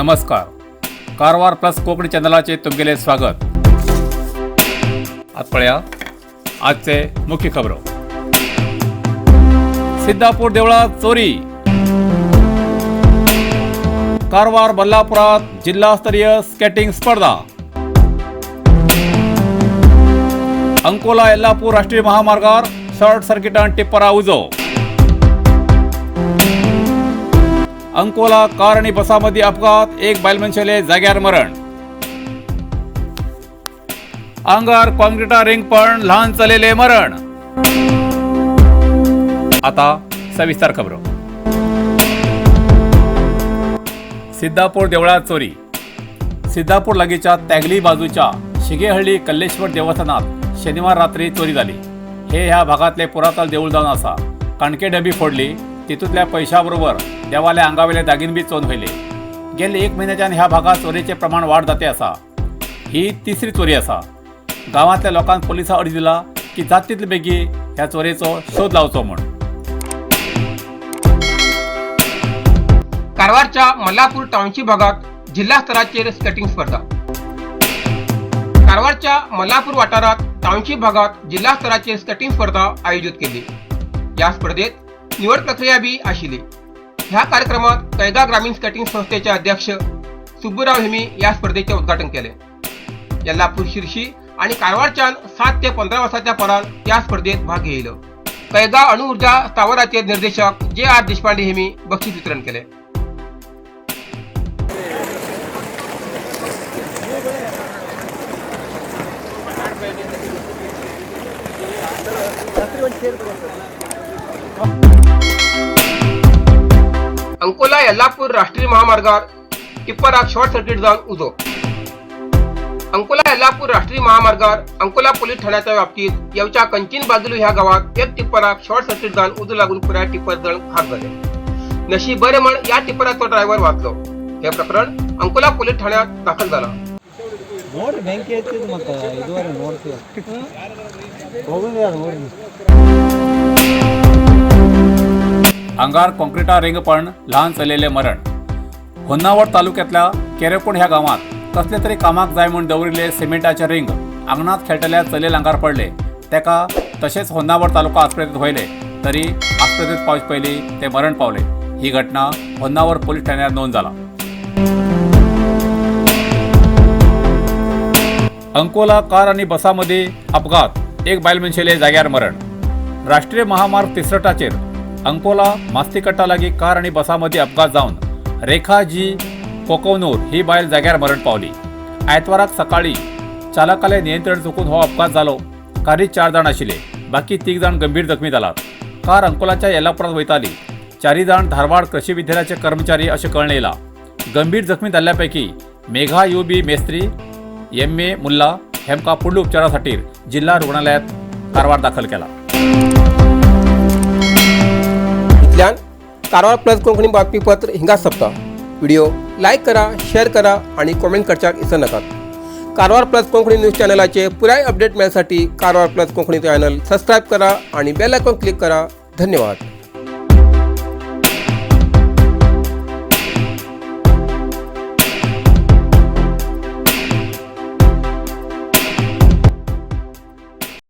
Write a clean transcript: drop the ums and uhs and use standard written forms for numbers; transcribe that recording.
नमस्कार. कारवार प्लस कोकणी चॅनलाचे तुमगेले स्वागत. आज पळया आजचे मुख्य खबरो. सिद्धापूर देवळात चोरी. कारवार बल्लापुरात जिल्हास्तरीय स्केटिंग स्पर्धा. अंकोला यल्लापूर राष्ट्रीय महामार्गावर शॉर्ट सर्किटान टिप्परा उजो. अंकोला कार आणि बसामध्ये अपघात, एक बायलमनशेले जाग्यार मरण. आंगार कॉन्क्रीटा रिंग पण लहान चलेले मरण. आता सविस्तर खबरो. सिद्धापूर देवळात चोरी. सिद्धापूर लगीच्या तॅगली बाजूच्या शिगेहळ्ळी कल्लेश्वर देवस्थानात शनिवार रात्री चोरी झाली. हे ह्या भागातले पुरातन देऊळ जावन आसा. कणके डबी फोडली, तितूंतल्या पैशाबरोबर देवाले आंगावेले दागिने बी चोरून व्हेले. गेले 1 म्हयन्याच्यान ह्या भागात चोरीचे प्रमाण वाढ जाते आसा. ही तिसरी चोरी आसा. गांवांतल्या लोकांक पोलिसांक अर्ज दिला की जाता तितले बेगी ह्या चोरेचो शोध लावचो म्हूण. कारवारच्या मल्लापूर टाउनशिप भागात जिल्हा स्तराचेर स्केटिंग स्पर्धा. कारवारच्या मल्लापूर वाठारात टाउनशिप भागात जिल्हा स्तराचेर स्केटिंग स्पर्धा आयोजित केली. या स्पर्धेत निवड प्रक्रिया बी आशिल्ली. ह्या कार्यक्रमात कैगा ग्रामीण स्केटिंग संस्थेचे अध्यक्ष सुब्बूराव हेमी या स्पर्धेचे उद्घाटन केले. यल्लापूर शिर्शी आणि कारवारच्यान 7 ते 15 वर्षाच्या पोरान या स्पर्धेत भाग घेयलो. कैगा अणुऊर्जा स्थावराचे निर्देशक JR देशपांडे हेमी बक्षीस वितरण केले. अंकोला यल्लापूर राष्ट्रीय महामार्गावर टिप्पराक शॉर्ट सर्किट जाऊन उजो. अंकोला यल्लापूर राष्ट्रीय महामार्गावर अंकोला पोलीस ठाण्याच्या व्याप्तीत येवच्या कंचीन बाजूलू ह्या गावात एक टिप्पराक शॉर्ट सर्किट जाऊन उजो लागून पुऱ्या टिप्पर जण खाक झाले. नशीब बरे म्हण या टिप्पराचो ड्रायव्हर वाचलो. हे प्रकरण अंकोला पोलीस ठाण्यात दाखल झाला. आंगार कॉन्क्रीटा रिंग पण लहान चलेले मरण. होन्नावर तालुक्यातल्या केरेकोण ह्या गावात कसले तरी कामाक जाय म्हूण दवरिल्ले सिमेंटाचे रिंग आंगणात खेळटल्या चलेल आंगार पडले. तेका तशेंच होन्नावर तालुका आस्पत्रेत व्हयले, तरी आस्पत्रेत पावच पयली ते मरण पावले. ही घटना होन्नावर पोलीस ठाण्यात नोंद जाला. अंकोला कार आणि बसामध्ये अपघात, एक बायलमनशेले जाग्यार मरण. राष्ट्रीय महामार्ग 63 अंकोला मास्तीकट्टा लागी कार आणि बसामध्ये अपघात जावन रेखा जी कोकवनूर ही बायल जाग्यार मरण पावली. आयतवाराक सकाळी चालकाले नियंत्रण चुकून हो अपघात जालो. कारीत 4 जाण आशिल्ले, बाकी 3 जाण गंभीर जखमी जालात. कार अंकोलाच्या येल्लापुरात वयताली. 4 जाण धारवाड कृषी विद्यालयाचे कर्मचारी अशें कळण येयला. गंभीर जखमी जाल्ल्यापैकी मेघा UB मेस्त्री, MA मुल्ला हेमकां पुढील उपचारासाठी जिल्हा रुग्णालयात कारवार दाखल केला. इतल्यान कारवार प्लस कोंकणी बातमीपत्र हिंगा सोंपता. व्हिडिओ लाईक करा, शेअर करा आणि कॉमेंट करच्याक विसरू नकात. कारवार प्लस कोंकणी न्यूज चॅनलाचे पुराय अपडेट मेळसाठी Karwar plus Konkani channel subscribe करा आणि बेल आयकॉन क्लिक करा. धन्यवाद.